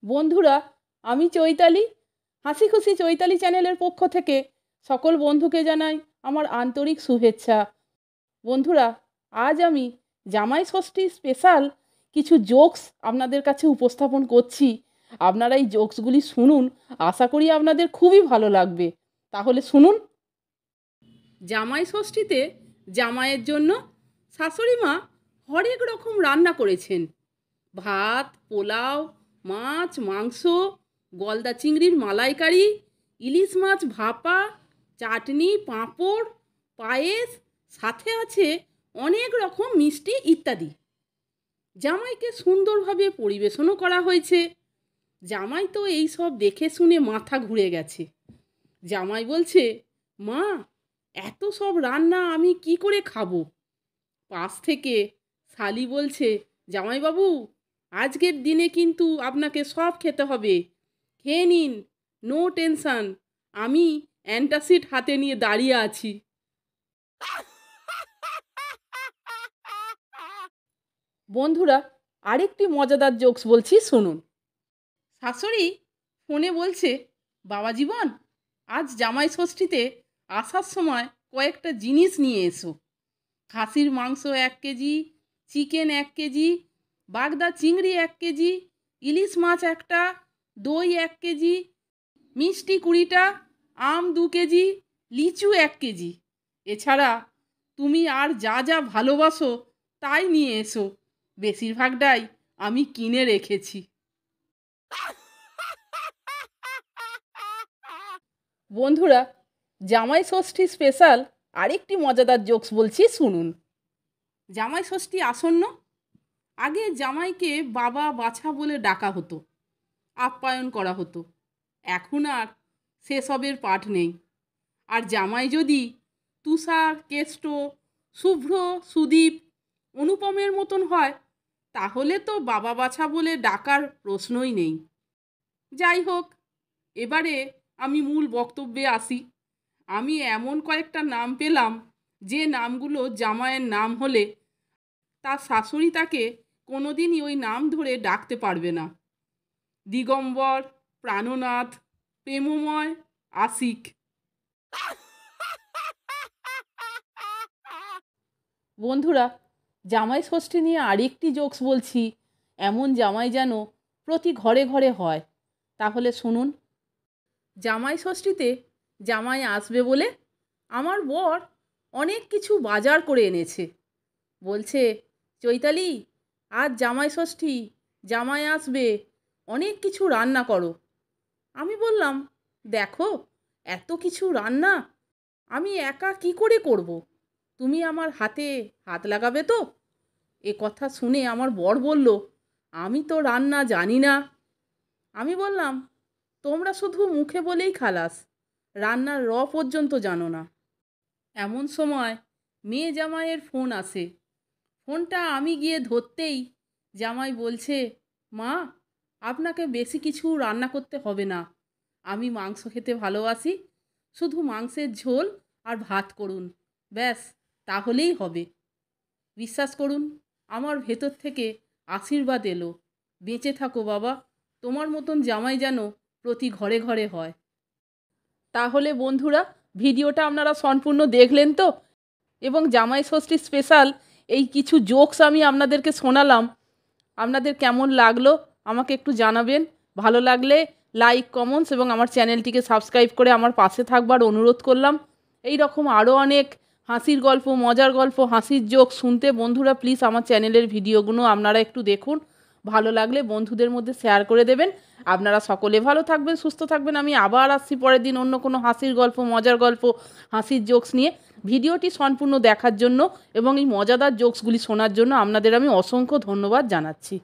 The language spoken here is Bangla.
বন্ধুরা, আমি চৈতালি। হাসি খুশি চৈতালি চ্যানেলের পক্ষ থেকে সকল বন্ধুকে জানাই আমার আন্তরিক শুভেচ্ছা। বন্ধুরা, আজ আমি জামাই ষষ্ঠী স্পেশাল কিছু জোকস আপনাদের কাছে উপস্থাপন করছি। আপনারা এই জোকসগুলি শুনুন, আশা করি আপনাদের খুবই ভালো লাগবে। তাহলে শুনুন। জামাই ষষ্ঠীতে জামাইয়ের জন্য শাশুড়ি মা হরেক রকম রান্না করেছেন। ভাত, পোলাও, মাছ, মাংস, গলদা চিংড়ির মালাইকারি, ইলিশ মাছ ভাপা, চাটনি, পাঁপড়, পায়েস, সাথে আছে অনেক রকম মিষ্টি ইত্যাদি। জামাইকে সুন্দরভাবে পরিবেশনও করা হয়েছে। জামাই তো এই সব দেখে শুনে মাথা ঘুরে গেছে। জামাই বলছে, মা, এত সব রান্না আমি কি করে খাবো? পাশ থেকে শালি বলছে, জামাইবাবু, আজকের দিনে কিন্তু আপনাকে সব খেতে হবে। খেয়ে নিন, নো টেনশন, আমি অ্যান্টাসিড হাতে নিয়ে দাঁড়িয়ে আছি। বন্ধুরা, আরেকটি মজাদার জোকস বলছি, শুনুন। শাশুড়ি ফোনে বলছে, বাবা জীবন, আজ জামাই ষষ্ঠীতে আসার সময় কয়েকটা জিনিস নিয়ে এসো। খাসির মাংস 1 কেজি, চিকেন 1 কেজি, বাগদা চিংড়ি 1 কেজি, ইলিশ মাছ 1টা, দই 1 কেজি, মিষ্টি 20টা, আম 2 কেজি, লিচু 1 কেজি। এছাড়া তুমি আর যা যা ভালোবাসো তাই নিয়ে এসো। বেশিরভাগটাই আমি কিনে রেখেছি। বন্ধুরা, জামাই ষষ্ঠী স্পেশাল আরেকটি মজাদার জোকস বলছি, শুনুন। জামাই ষষ্ঠী আসন্ন। আগে জামাইকে বাবা বাছা বলে ডাকা হতো, আপ্যায়ন করা হতো। এখন আর সেসবের পাঠ নেই। আর জামাই যদি তুষার, কেষ্ট, শুভ্র, সুদীপ, অনুপমের মতন হয়, তাহলে তো বাবা বাছা বলে ডাকার প্রশ্নই নেই। যাই হোক, এবারে আমি মূল বক্তব্যে আসি। আমি এমন কয়েকটা নাম পেলাম, যে নামগুলো জামাইয়ের নাম হলে তার শাশুড়ি তাকে কোনোদিনই ওই নাম ধরে ডাকতে পারবে না। দিগম্বর, প্রাণনাথ, প্রেমময়, আশিক। বন্ধুরা, জামাই ষষ্ঠী নিয়ে আরেকটি জোকস বলছি। এমন জামাই যেন প্রতি ঘরে ঘরে হয়। তাহলে শুনুন। জামাই ষষ্ঠীতে জামাই আসবে বলে আমার বর অনেক কিছু বাজার করে এনেছে। বলছে, চৈতালি, আজ জামাই ষষ্ঠী, জামাই আসবে, অনেক কিছু রান্না করো। আমি বললাম, দেখো, এত কিছু রান্না আমি একা কি করে করব? তুমি আমার হাতে হাত লাগাবে তো? এ কথা শুনে আমার বর বলল, আমি তো রান্না জানি না। আমি বললাম, তোমরা শুধু মুখে বলেই খালাস, রান্নার পর্যন্ত জানো না। এমন সময় মেয়ে জামাইয়ের ফোন আসে। ফোনটা আমি গিয়ে ধরতেই জামাই বলছে, মা, আপনাকে বেশি কিছু রান্না করতে হবে না। আমি মাংস খেতে ভালোবাসি, শুধু মাংসের ঝোল আর ভাত করুন, ব্যাস, তাহলেই হবে। বিশ্বাস করুন, আমার ভেতর থেকে আশীর্বাদ এলো। বেঁচে থাকো বাবা, তোমার মতন জামাই যেন প্রতি ঘরে ঘরে হয়। তাহলে বন্ধুরা, ভিডিওটা আপনারা সম্পূর্ণ দেখলেন তো? এবং জামাই ষষ্ঠী স্পেশাল এই কিছু জোকস আমি আপনাদেরকে শোনালাম। আপনাদের কেমন লাগলো আমাকে একটু জানাবেন। ভালো লাগলে লাইক, কমেন্টস এবং আমার চ্যানেলটিকে সাবস্ক্রাইব করে আমার পাশে থাকবার অনুরোধ করলাম। এই রকম আরও অনেক হাসির গল্প, মজার গল্প, হাসির জোক শুনতে বন্ধুরা প্লিজ আমার চ্যানেলের ভিডিওগুলো আপনারা একটু দেখুন। ভালো লাগলে বন্ধুদের মধ্যে শেয়ার করে দেবেন। আপনারা সকলে ভালো থাকবেন, সুস্থ থাকবেন। আমি আবার আসছি পরের দিন অন্য কোনো হাসির গল্প, মজার গল্প, হাসির জোকস নিয়ে। ভিডিওটি সম্পূর্ণ দেখার জন্য এবং এই মজাদার জোকসগুলি শোনার জন্য আপনাদের আমি অসংখ্য ধন্যবাদ জানাচ্ছি।